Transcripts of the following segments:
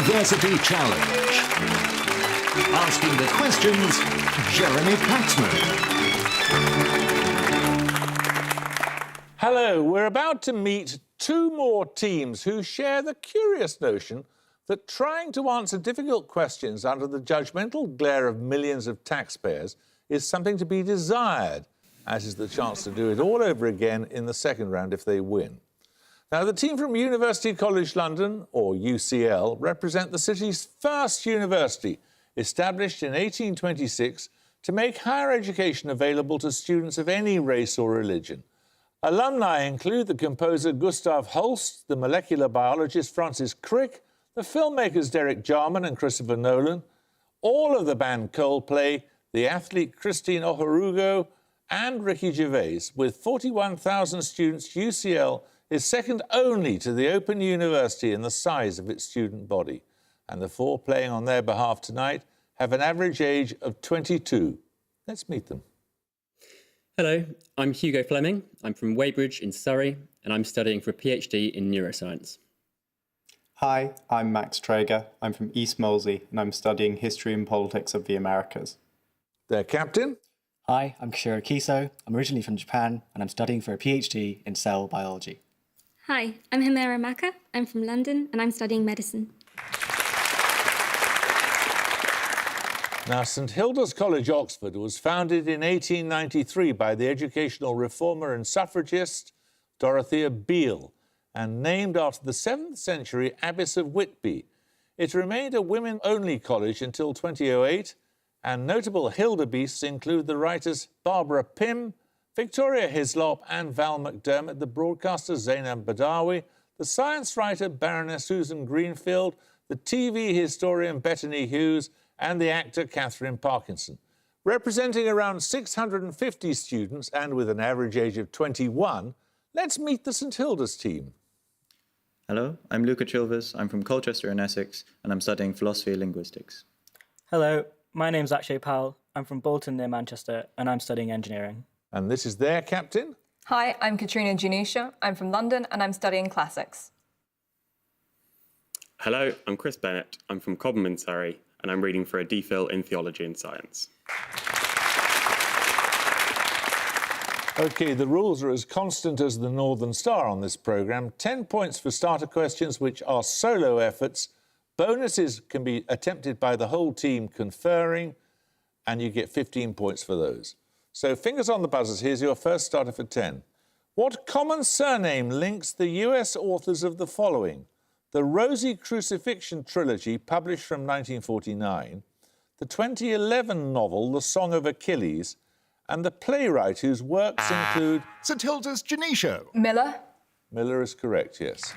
University Challenge. Asking the questions, Jeremy Paxman. Hello, we're about to meet two more teams who share the curious notion that trying to answer difficult questions under the judgmental glare of millions of taxpayers is something to be desired, as is the chance to do it all over again in the second round if they win. Now, the team from University College London, or UCL, represent the city's first university, established in 1826 to make higher education available to students of any race or religion. Alumni include the composer Gustav Holst, the molecular biologist Francis Crick, the filmmakers Derek Jarman and Christopher Nolan, all of the band Coldplay, the athlete Christine Ohorugo, and Ricky Gervais. With 41,000 students, UCL is second only to the Open University in the size of its student body. And the four playing on their behalf tonight have an average age of 22. Let's meet them. Hello, I'm Hugo Fleming. I'm from Weybridge in Surrey, and I'm studying for a PhD in neuroscience. Hi, I'm Max Traeger. I'm from East Molesey, and I'm studying History and Politics of the Americas. Their captain. Hi, I'm Kishiro Kiso. I'm originally from Japan, and I'm studying for a PhD in cell biology. Hi, I'm Himera Maka. I'm from London, and I'm studying medicine. Now, St Hilda's College, Oxford, was founded in 1893 by the educational reformer and suffragist Dorothea Beale and named after the 7th century Abbess of Whitby. It remained a women-only college until 2008, and notable Hilda beasts include the writers Barbara Pym, Victoria Hislop and Val McDermott, the broadcaster Zainab Badawi, the science writer Baroness Susan Greenfield, the TV historian Bettany Hughes, and the actor Catherine Parkinson. Representing around 650 students and with an average age of 21, let's meet the St Hilda's team. Hello, I'm Luca Chilvers. I'm from Colchester in Essex, and I'm studying philosophy and linguistics. Hello, my name's Akshay Powell. I'm from Bolton near Manchester, and I'm studying engineering. And this is their captain. Hi, I'm Katrina Janusha. I'm from London, and I'm studying classics. Hello, I'm Chris Bennett. I'm from Cobham in Surrey, and I'm reading for a DPhil in Theology and Science. OK, the rules are as constant as the Northern Star on this programme. 10 points for starter questions, which are solo efforts. Bonuses can be attempted by the whole team conferring, and you get 15 points for those. So fingers on the buzzers, here's your first starter for 10. What common surname links the US authors of the following? The Rosy Crucifixion trilogy, published from 1949, the 2011 novel The Song of Achilles, and the playwright whose works include... St Hilda's Janisho. Miller. Miller is correct, yes.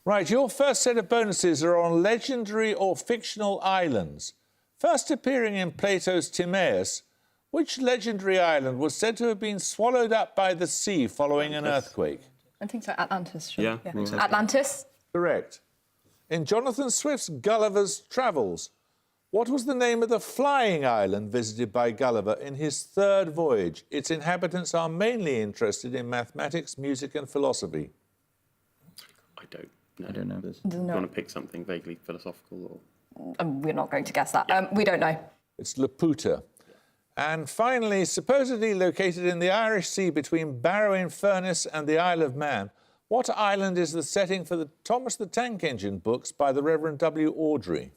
Right, your first set of bonuses are on legendary or fictional islands. First appearing in Plato's Timaeus, which legendary island was said to have been swallowed up by the sea following an earthquake? I think so, Atlantis. Sure. Yeah. Atlantis. Correct. In Jonathan Swift's Gulliver's Travels, what was the name of the flying island visited by Gulliver in his third voyage? Its inhabitants are mainly interested in mathematics, music and philosophy. I don't know. I don't know this. Do you want to pick something vaguely philosophical? Or... We're not going to guess that. We don't know. It's Laputa. And finally, supposedly located in the Irish Sea between Barrow-in-Furness and the Isle of Man, what island is the setting for the Thomas the Tank Engine books by the Reverend W. Awdry?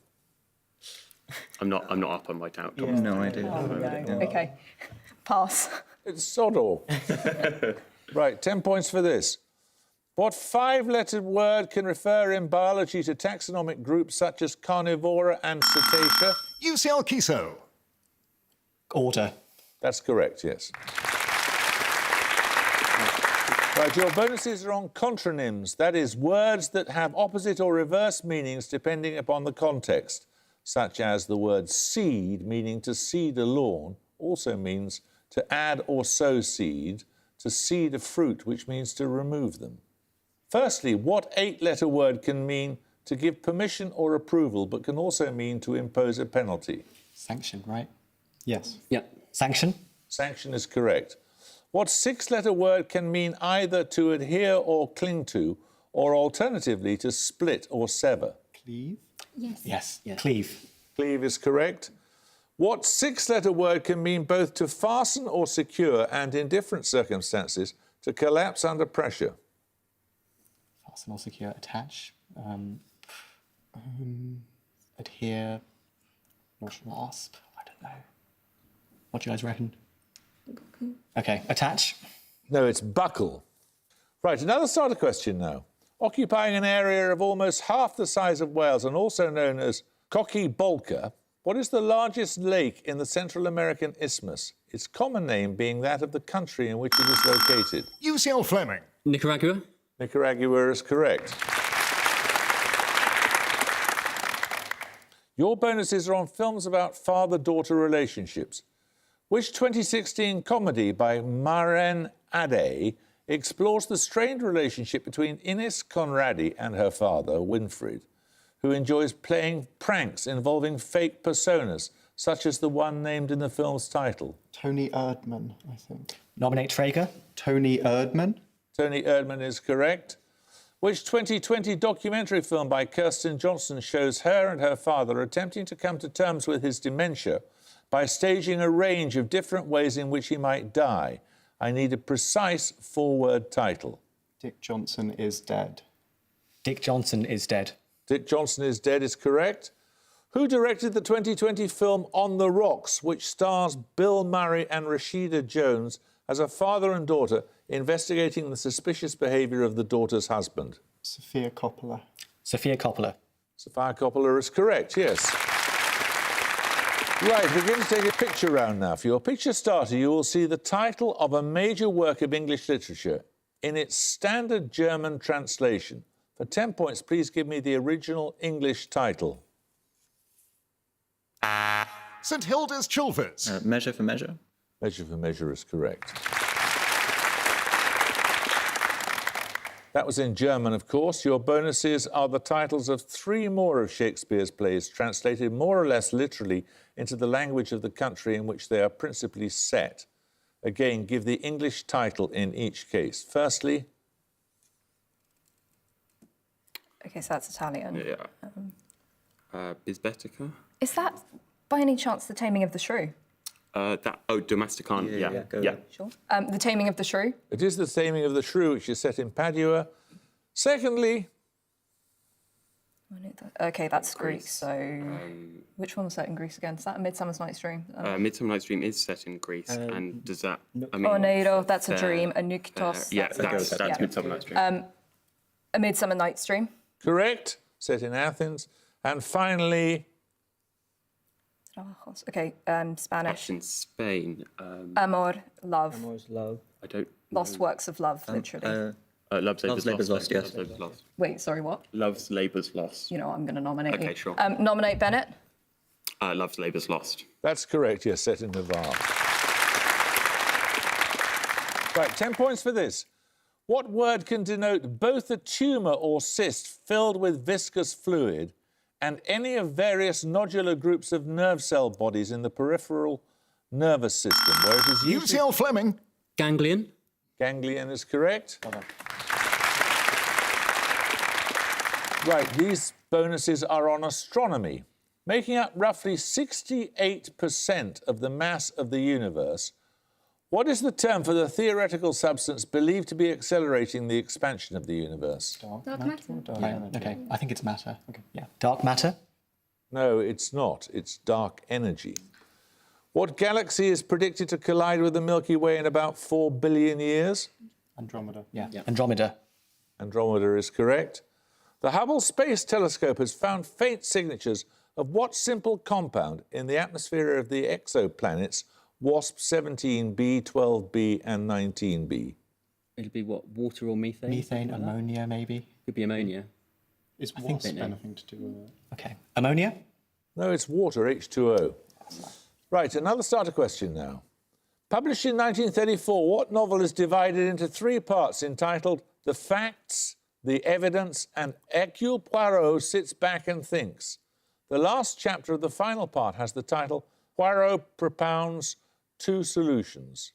I'm not up on my tout. Yeah, no idea. Oh, no. OK. Pass. It's Sodor. Right, 10 points for this. What five-lettered word can refer in biology to taxonomic groups such as Carnivora and Cetacea? UCL Kiso. Order. That's correct, yes. Right, your bonuses are on contronyms, that is, words that have opposite or reverse meanings depending upon the context, such as the word seed, meaning to seed a lawn, also means to add or sow seed, to seed a fruit, which means to remove them. Firstly, what eight-letter word can mean to give permission or approval, but can also mean to impose a penalty? Sanction, right? Yes. Yeah. Sanction? Sanction is correct. What six-letter word can mean either to adhere or cling to, or alternatively to split or sever? Cleave? Yes. Yes. Yeah. Cleave. Cleave is correct. What six-letter word can mean both to fasten or secure and, in different circumstances, to collapse under pressure? Fasten or secure. Attach. Adhere. Clasp. I don't know. What do you guys reckon? Okay. Attach. No, it's buckle. Right, another starter question now. Occupying an area of almost half the size of Wales and also known as Coqui Bolca, what is the largest lake in the Central American Isthmus? Its common name being that of the country in which it is located. UCL Fleming. Nicaragua? Nicaragua is correct. Your bonuses are on films about father-daughter relationships. Which 2016 comedy by Maren Ade explores the strained relationship between Ines Conradi and her father, Winfried, who enjoys playing pranks involving fake personas, such as the one named in the film's title? Tony Erdmann, I think. Nominate Traeger. Tony Erdmann? Tony Erdmann is correct. Which 2020 documentary film by Kirsten Johnson shows her and her father attempting to come to terms with his dementia by staging a range of different ways in which he might die? I need a precise four-word title. Dick Johnson is dead. Dick Johnson is dead. Dick Johnson is dead is correct. Who directed the 2020 film On the Rocks, which stars Bill Murray and Rashida Jones as a father and daughter investigating the suspicious behaviour of the daughter's husband? Sofia Coppola. Sofia Coppola. Sofia Coppola is correct, yes. Right, we're going to take a picture round now. For your picture starter, you will see the title of a major work of English literature in its standard German translation. For 10 points, please give me the original English title. St Hilda's Chilvers. Measure for Measure. Measure for Measure is correct. That was in German, of course. Your bonuses are the titles of 3 more of Shakespeare's plays, translated more or less literally into the language of the country in which they are principally set. Again, give the English title in each case. Firstly... Okay, so that's Italian. Yeah. Bisbetica. Is that, by any chance, The Taming of the Shrew? Domesticon. Yeah. Sure. The Taming of the Shrew? It is The Taming of the Shrew, which is set in Padua. Secondly... Okay, that's Greek, so... which one was set in Greece again? Is that A Midsummer's Night's Dream? Midsummer Night's Dream is set in Greece, and does that... Oneiro, that's a dream. Anuktos, that's Midsummer Night's Dream. A Midsummer Night's Dream? Correct, set in Athens. And finally... Okay, Spanish. That's in Spain. Amor, love. Amor's love. I don't... Lost works of love, literally. Love's Labour's Lost, yes. Love's Lost. Wait, sorry, what? Love's Labour's Lost. You know, I'm going to nominate you. Okay, sure. Nominate Bennett. Love's Labour's Lost. That's correct, yes, set in Navarre. Right, 10 points for this. What word can denote both a tumour or cyst filled with viscous fluid and any of various nodular groups of nerve cell bodies in the peripheral nervous system, where it is usually... UCL Fleming. Ganglion? Ganglion is correct. Right, these bonuses are on astronomy. Making up roughly 68% of the mass of the universe, what is the term for the theoretical substance believed to be accelerating the expansion of the universe? Dark matter. Okay, I think it's matter. Okay. Yeah. Dark matter? No, it's not. It's dark energy. What galaxy is predicted to collide with the Milky Way in about 4 billion years? Andromeda. Yeah. Andromeda. Andromeda is correct. The Hubble Space Telescope has found faint signatures of what simple compound in the atmosphere of the exoplanets WASP 17b, 12b and 19b? It'll be what, water or methane? Methane, ammonia, maybe? Could be ammonia. Is think WASP they know. anything to do with it? Okay. Ammonia? No, it's water, H2O. Right, another starter question now. Published in 1934, what novel is divided into 3 parts entitled The Facts, The Evidence and Hercule Poirot Sits Back and Thinks? The last chapter of the final part has the title Poirot Propounds 2 Solutions.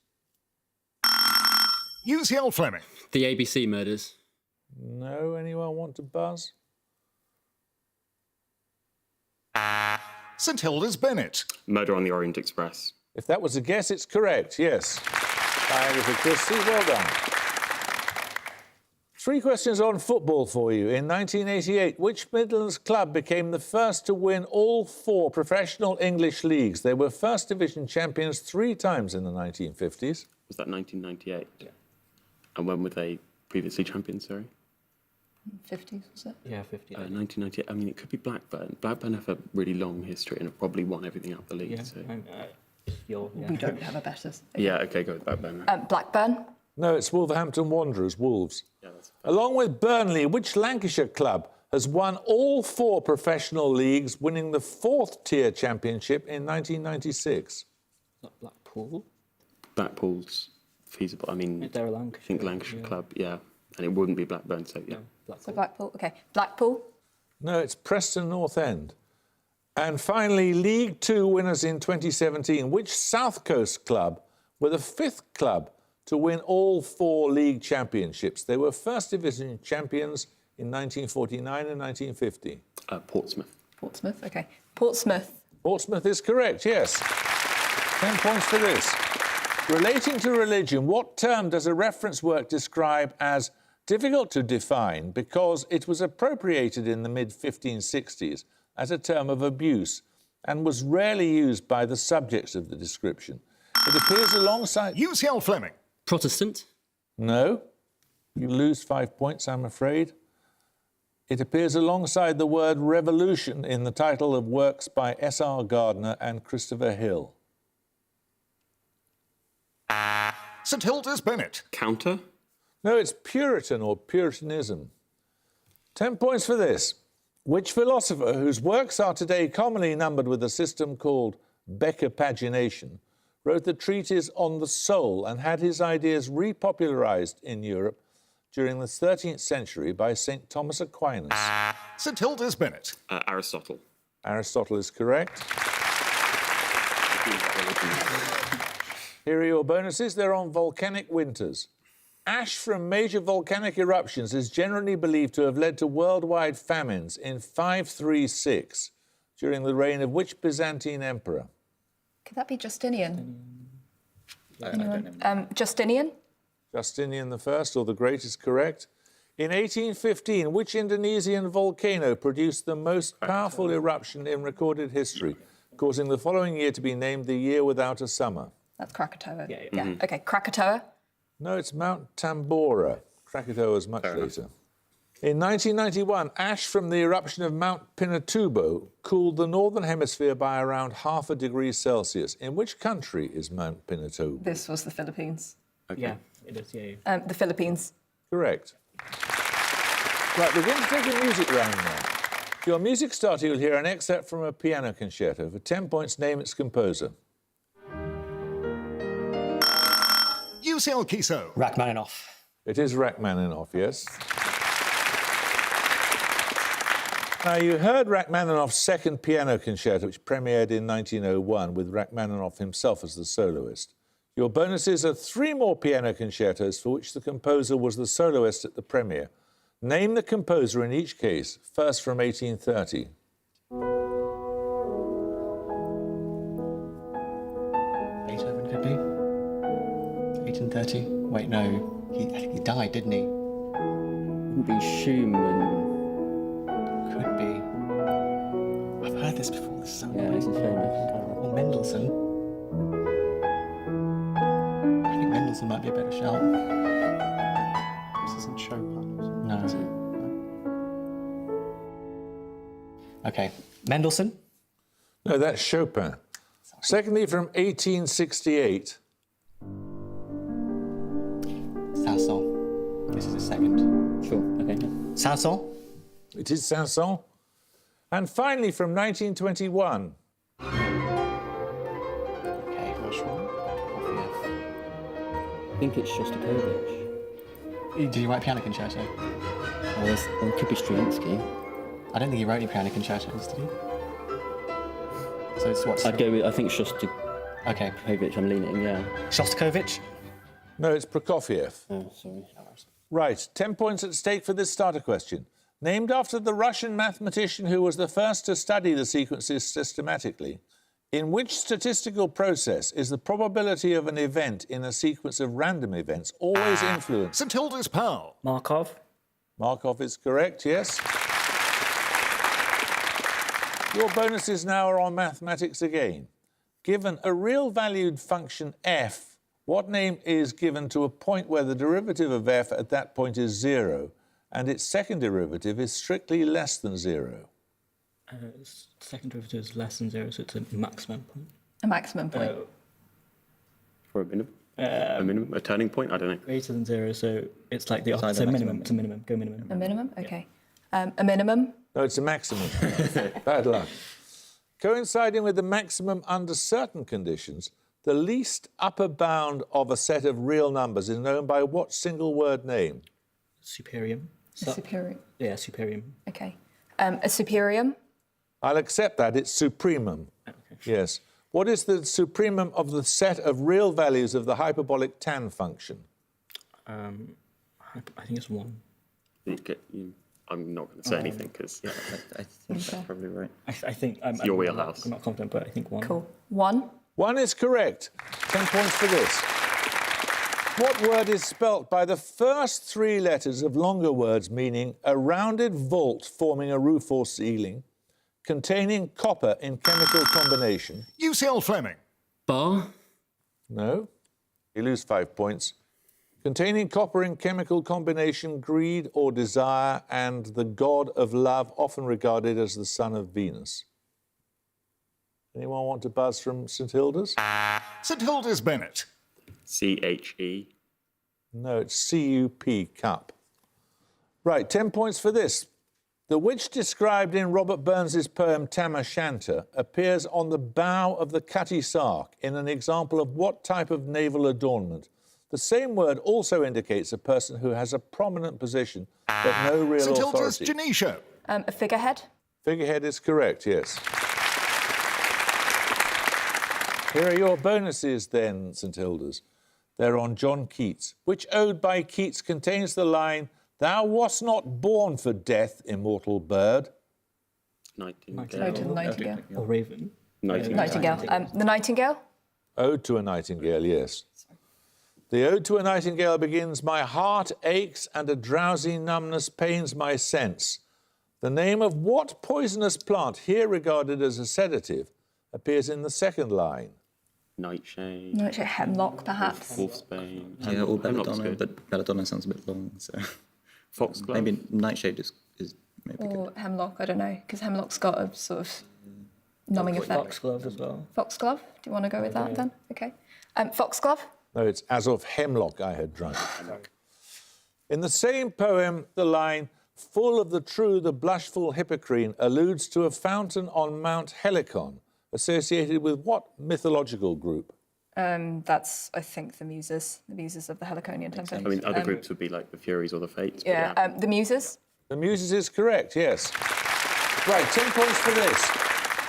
UCL Fleming. The ABC murders. No? Anyone want to buzz? St Hilda's Bennett. Murder on the Orient Express. If that was a guess, it's correct, yes. Agatha Christie, well done. 3 questions on football for you. In 1988, which Midlands club became the first to win all 4 professional English leagues? They were First Division champions 3 times in the 1950s. Was that 1998? Yeah. And when were they previously champions, sorry? 50s, was it? Yeah, 50. 1998. I mean, it could be Blackburn. Blackburn have a really long history and have probably won everything out the league. Yeah. So. We don't have a better. Yeah, okay, go with Blackburn. Blackburn. No, it's Wolverhampton Wanderers, Wolves. Yeah, that's Along with Burnley, which Lancashire club has won all 4 professional leagues, winning the 4th tier championship in 1996? Is that Blackpool? Blackpool's feasible. I mean, They're a Lancashire. I think Lancashire club, yeah. And it wouldn't be Blackburn, so yeah. So Blackpool. Okay. Blackpool. No, it's Preston North End. And finally, League 2 winners in 2017. Which South Coast club were the 5th club to win all 4 league championships? They were First Division champions in 1949 and 1950. Portsmouth. Portsmouth. Okay. Portsmouth. Portsmouth is correct, yes. 10 points for this. Relating to religion, what term does a reference work describe as difficult to define because it was appropriated in the mid-1560s as a term of abuse and was rarely used by the subjects of the description? It appears alongside... UCL Fleming. Protestant? No. You lose 5 points, I'm afraid. It appears alongside the word revolution in the title of works by S.R. Gardner and Christopher Hill. St Hilda's Bennett. Counter? No, it's Puritan or Puritanism. 10 points for this. Which philosopher, whose works are today commonly numbered with a system called Becker pagination, wrote the treatise On the Soul and had his ideas repopularised in Europe during the 13th century by St. Thomas Aquinas? St Hilda's Bennett. Aristotle. Aristotle is correct. Here are your bonuses. They're on volcanic winters. Ash from major volcanic eruptions is generally believed to have led to worldwide famines in 536 during the reign of which Byzantine emperor? Could that be Justinian? I don't know. Justinian. Justinian I, or the Great, is correct. In 1815, which Indonesian volcano produced the most powerful eruption in recorded history, causing the following year to be named the year without a summer? That's Krakatoa. Yeah. Yeah. Okay. Krakatoa. No, it's Mount Tambora. Krakatoa's much later. In 1991, ash from the eruption of Mount Pinatubo cooled the northern hemisphere by around 0.5 degrees Celsius. In which country is Mount Pinatubo? This was the Philippines. Okay. Yeah, it is, yeah. The Philippines. Correct. Right, we're going to take a music round now. For your music starter, you'll hear an excerpt from a piano concerto. For 10 points, name its composer. UCL Kiso. Rachmaninoff. It is Rachmaninoff, yes. Now, you heard Rachmaninoff's second piano concerto, which premiered in 1901 with Rachmaninoff himself as the soloist. Your bonuses are 3 more piano concertos for which the composer was the soloist at the premiere. Name the composer in each case, first from 1830. Beethoven could be. 1830. Wait, no. I think he died, didn't he? Wouldn't be Schumann. Could be. I've heard this before. This sounds Yeah, this is famous. Or Mendelssohn. I think Mendelssohn might be a better shout. This isn't Chopin. No. Okay. Mendelssohn? No, that's Chopin. Secondly, from 1868. Saint-Saëns. This is a second. Sure, okay. Yeah. Saint-Saëns? It is Saint-Saëns. And finally, from 1921. Okay, which one? I think it's Shostakovich. Did he write piano concerto? Or it could be Stravinsky. I don't think he wrote any piano concertos, did he? So it's what? I'd go with, I think Shostakovich, Okay. I'm leaning, yeah. Shostakovich? No, it's Prokofiev. Oh, sorry. Right, 10 points at stake for this starter question. Named after the Russian mathematician who was the first to study the sequences systematically, in which statistical process is the probability of an event in a sequence of random events always influenced? St Hilda's pal. Markov. Markov is correct, yes. Your bonuses now are on mathematics again. Given a real-valued function f, what name is given to a point where the derivative of f at that point is 0 and its second derivative is strictly less than 0? Second derivative is less than 0, so it's a maximum point. A maximum point. For a minimum, a turning point. I don't know. Greater than 0, so it's like the opposite. So minimum. It's a minimum. Go minimum. A minimum? Okay. A minimum? No, it's a maximum. Bad luck. Coinciding with the maximum under certain conditions, the least upper bound of a set of real numbers is known by what single word name? Superium. A superior. Yeah, superium. Okay. A superium? I'll accept that. It's supremum. Okay. Yes. What is the supremum of the set of real values of the hyperbolic tan function? I think it's 1. I'm not going to say anything because I think that's probably right. I think I'm your wheelhouse. I'm not confident, but I think 1. Cool. 1? 1 is correct. 10 points for this. What word is spelt by the first 3 letters of longer words meaning a rounded vault forming a roof or ceiling, containing copper in chemical combination? UCL Fleming. Bar. No. You lose 5 points. Containing copper in chemical combination, greed or desire, and the god of love, often regarded as the son of Venus. Anyone want to buzz from St Hilda's? St Hilda's Bennett. CHE. No, it's CUP, cup. Right, 10 points for this. The witch described in Robert Burns's poem Tam O'Shanter appears on the bow of the Cutty Sark in an example of what type of naval adornment? The same word also indicates a person who has a prominent position but no real St authority. Hilda's Janisha. A figurehead? Figurehead is correct, yes. Here are your bonuses then, St Hilda's. They're on John Keats. Which ode by Keats contains the line, "Thou wast not born for death, immortal bird"? Nightingale. Ode to the Nightingale. Or Raven. Nightingale. The Nightingale? Ode to a Nightingale, yes. The Ode to a Nightingale begins, "My heart aches and a drowsy numbness pains my sense." The name of what poisonous plant, here regarded as a sedative, appears in the second line? Nightshade. Nightshade, hemlock, perhaps. Wolfsbane. Yeah, or Hemlock's belladonna, good. but belladonna sounds a bit long, so Foxglove. maybe nightshade is maybe Or good. hemlock, I don't know, because hemlock's got a sort of numbing effect. Foxglove as well. Foxglove? Do you want to go with that then? Okay. Foxglove? No, it's as of hemlock I had drunk. In the same poem, the line, "Full of the true, the blushful Hippocrene," alludes to a fountain on Mount Helicon, associated with what mythological group? That's, I think, the Muses of the Heliconian temple. I mean, other groups would be like the Furies or the Fates. but Yeah, the Muses. The Muses is correct, yes. Right, 10 points for this.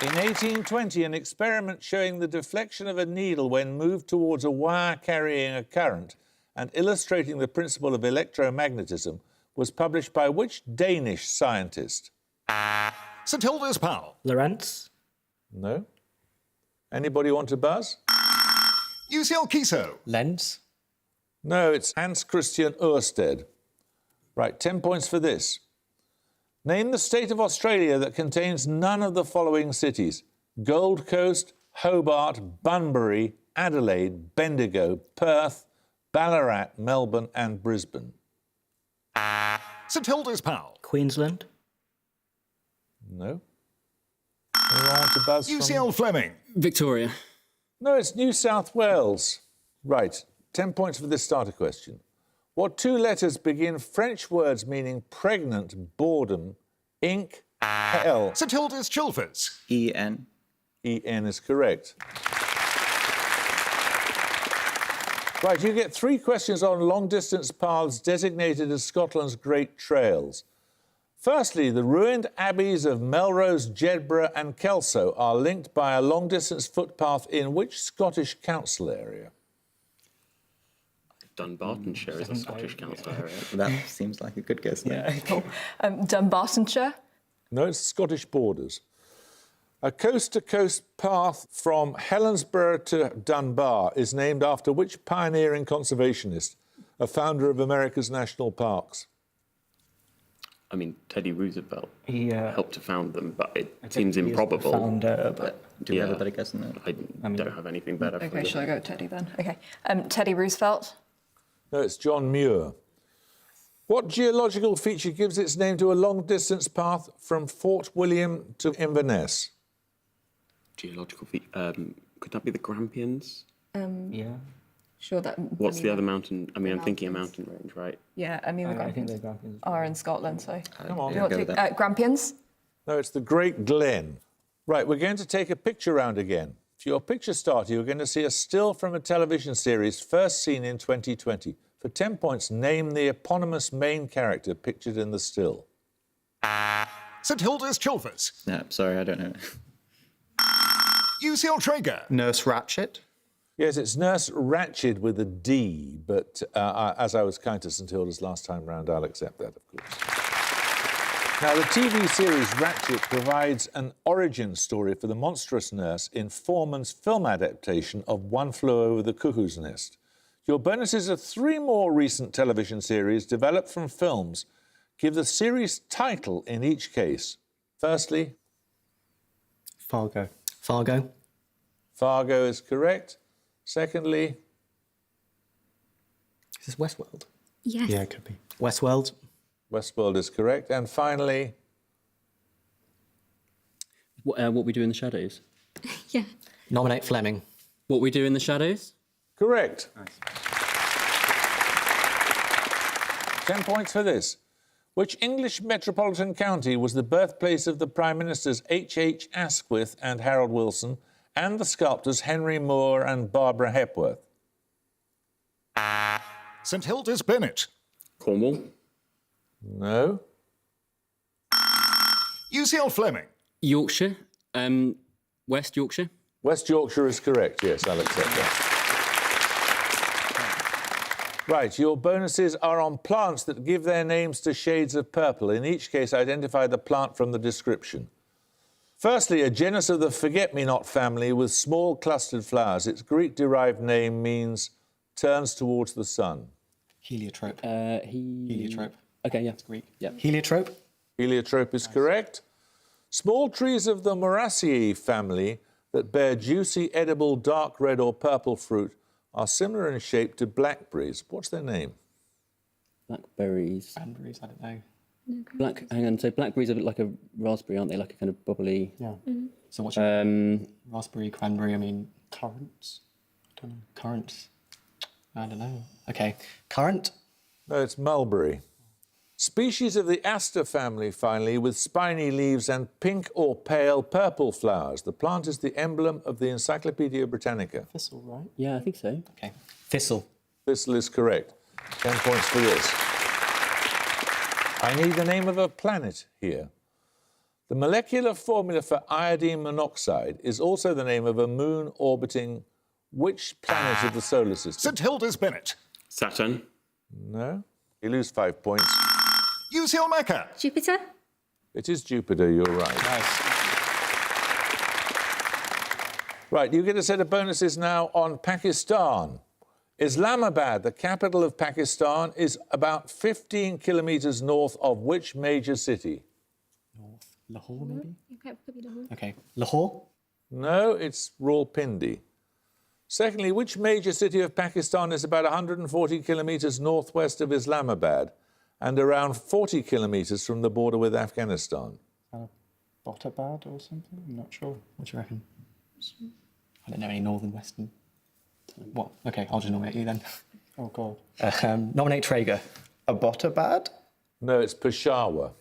In 1820, an experiment showing the deflection of a needle when moved towards a wire carrying a current and illustrating the principle of electromagnetism was published by which Danish scientist? St Hilda's pal. Lorentz. No? Anybody want to buzz? UCL Kiso. Lens. No, it's Hans Christian Ørsted. Right, 10 points for this. Name the state of Australia that contains none of the following cities: Gold Coast, Hobart, Bunbury, Adelaide, Bendigo, Perth, Ballarat, Melbourne and Brisbane. St Hilda's pal. Queensland. No? Anyone want to buzz from... UCL Fleming. Victoria. No, it's New South Wales. Right, 10 points for this starter question. What 2 letters begin French words meaning pregnant, boredom, ink, hell? St Hilda's Chilvers. EN. EN is correct. Right, you get 3 questions on long-distance paths designated as Scotland's Great Trails. Firstly, the ruined abbeys of Melrose, Jedburgh and Kelso are linked by a long-distance footpath in which Scottish council area? Dunbartonshire is a Scottish council area. That seems like a good guess. Then. Yeah. Cool. Dunbartonshire. No, it's Scottish borders. A coast-to-coast path from Helensburgh to Dunbar is named after which pioneering conservationist, a founder of America's national parks? I mean, Teddy Roosevelt He helped to found them, but it I think seems he is the improbable. founder, but Do we have a better guess than that? I don't have anything better for Okay, you. shall I go with Teddy then? Okay. Teddy Roosevelt. No, it's John Muir. What geological feature gives its name to a long-distance path from Fort William to Inverness? Geological could that be the Grampians? yeah. Sure. That. What's the other mountain? I mean, the I'm thinking a mountains. mountain range, right? Yeah, I mean the I think Grampians they're Grampians. are in Scotland, so. Come on. You want go to with take Grampians? No, it's the Great Glen. Right, we're going to take a picture round again. For your picture starter, you're going to see a still from a television series first seen in 2020. For 10 points, name the eponymous main character pictured in the still. St Hilda's Chilvers. No, sorry, I don't know. UCL Traeger. Nurse Ratchet. Yes, it's Nurse Ratched with a D, but as I was kind to St Hilda's last time round, I'll accept that, of course. Now, the TV series Ratched provides an origin story for the monstrous nurse in Foreman's film adaptation of One Flew Over the Cuckoo's Nest. Your bonuses are 3 more recent television series developed from films. Give the series title in each case. Firstly, Fargo. Fargo. Fargo is correct. Secondly, Is this Westworld? Yes. Yeah, it could be. Westworld. Westworld is correct. And finally, What we do in the shadows. Yeah. Nominate Fleming. What we do in the shadows. correct. 10 points for this. Which English metropolitan county was the birthplace of the Prime Ministers H.H. Asquith and Harold Wilson and the sculptors Henry Moore and Barbara Hepworth? St Hilda's Bennett. Cornwall. No. UCL Fleming. Yorkshire. West Yorkshire. West Yorkshire is correct, yes, I'll accept that. Right, your bonuses are on plants that give their names to shades of purple. In each case, identify the plant from the description. Firstly, a genus of the forget-me-not family with small clustered flowers. Its Greek-derived name means turns towards the sun. Heliotrope. Heliotrope. Okay, yeah. Greek. Yeah. Heliotrope. Heliotrope is correct. Small trees of the Moraceae family that bear juicy, edible, dark red or purple fruit are similar in shape to blackberries. What's their name? Blackberries. Cranberries, I don't know. Hang on. So blackberries are a bit like a raspberry, aren't they? Like a kind of bubbly. Yeah. So what's your Um, raspberry, cranberry? I mean, currants. I don't know. Currants. I don't know. Okay. Currant. No, it's mulberry. Species of the aster family, finally, with spiny leaves and pink or pale purple flowers. The plant is the emblem of the Encyclopaedia Britannica. Thistle, right? yeah, I think so. Okay. Thistle. Thistle is correct. 10 points for this. I need the name of a planet here. The molecular formula for iodine monoxide is also the name of a moon orbiting which planet of the solar system? St Hilda's Bennett. Saturn. No? You lose 5 points. UCL Mecca. Jupiter? It is Jupiter, you're right. Nice. Right, you get a set of bonuses now on Pakistan. Islamabad, the capital of Pakistan, is about 15 kilometres north of which major city? North. Lahore, maybe? Okay, could be Lahore. Okay. Lahore. No, it's Rawalpindi. Secondly, which major city of Pakistan is about 140 kilometres northwest of Islamabad and around 40 kilometres from the border with Afghanistan? Bottabad or something? I'm not sure. What do you reckon? I don't know any northern western. What? Okay, I'll just nominate you then. Oh, God. Nominate Traeger. Abbottabad? No, it's Peshawar.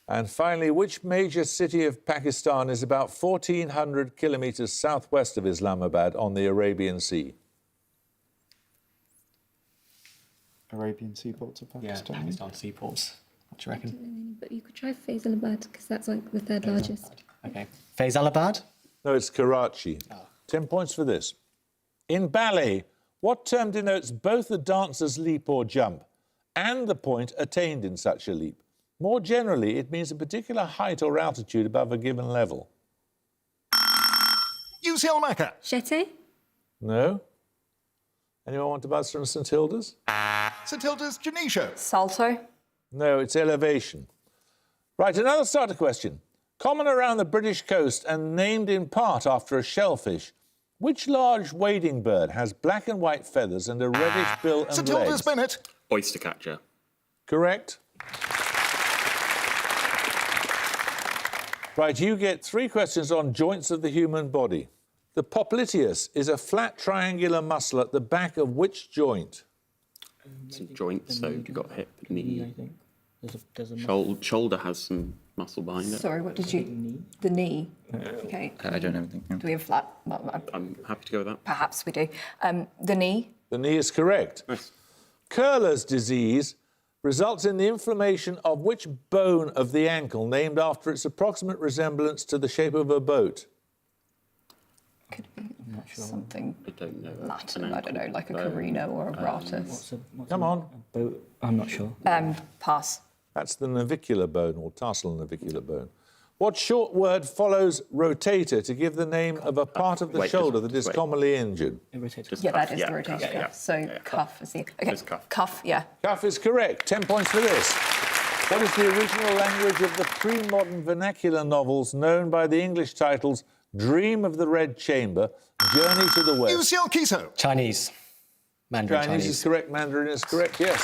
And finally, which major city of Pakistan is about 1,400 kilometres southwest of Islamabad on the Arabian Sea? Arabian seaports of Pakistan. Yeah, Pakistan seaports. What do you reckon? But you could try Faisalabad because that's like the third largest. Okay. Faisalabad. No, it's Karachi. 10 points for this. In ballet, What term denotes both the dancer's leap or jump and the point attained in such a leap? More generally, it means a particular height or altitude above a given level. UCL Mecca. Jeté? No? Anyone want to buzz from St Hilda's? St Hilda's Genesio. Salto. No, it's elevation. Right, another starter question. Common around the British coast and named in part after a shellfish, which large wading bird has black and white feathers and a reddish bill and St legs? Hilda's Bennet. Oyster catcher. Correct. Right, you get 3 questions on joints of the human body. The popliteus is a flat triangular muscle at the back of which joint? Some joints, so you've got hip, I knee. think. There's a Shoulder has some muscle behind it. Sorry, what did you? The knee. Okay. I don't know everything. Do we have flat? I'm happy to go with that. Perhaps we do. The knee. The knee is correct. Nice. Curler's disease results in the inflammation of which bone of the ankle, named after its approximate resemblance to the shape of a boat? Could be something I don't know. Latin. I don't know, like a carino or a bratus. Come on. boat? I'm not sure. Pass. That's the navicular bone or tarsal navicular bone. What short word follows rotator to give the name of a part of the Wait, shoulder just- that is wait. commonly injured? It rotates. Just Yeah, cuff, that is the rotation. cuff, yeah. So Yeah, cuff is the okay. Just cuff. Cuff. Yeah. Cuff is correct. 10 points for this. What is the original language of the pre-modern vernacular novels known by the English titles Dream of the Red Chamber, Journey to the West? UCL Kiso. Chinese. Mandarin Chinese is correct. Mandarin is correct, yes.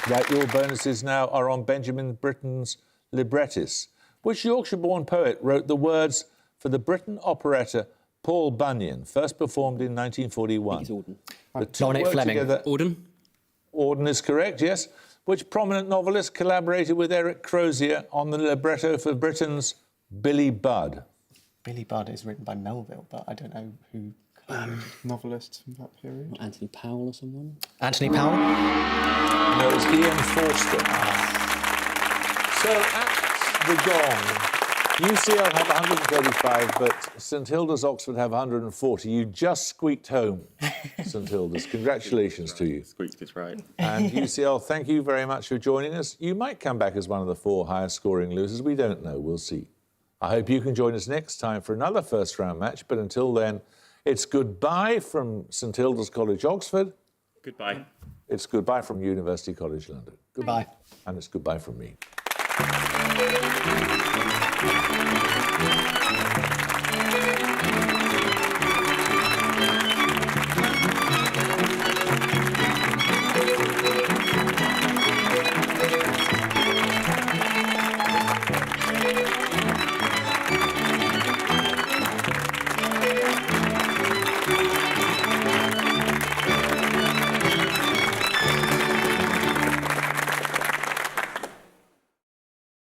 Right, your bonuses now are on Benjamin Britten's librettis. Which Yorkshire-born poet wrote the words for the Britten operetta Paul Bunyan, first performed in 1941? It's Auden. The two Dominic work Fleming. together- Auden? Auden is correct, yes. Which prominent novelist collaborated with Eric Crozier on the libretto for Britain's Billy Budd? Billy Budd is written by Melville, but I don't know who. Novelists from that period. Anthony Powell or someone? Anthony Powell. No, it's Ian Forster. So at the gong, UCL have 135, but St Hilda's Oxford have 140. You just squeaked home, St Hilda's. Congratulations to you. Squeaked it right. And UCL, thank you very much for joining us. You might come back as one of the 4 highest scoring losers. We don't know. We'll see. I hope you can join us next time for another first round match. But until then, it's goodbye from St Hilda's College, Oxford. Goodbye. It's goodbye from University College London. Goodbye. And it's goodbye from me.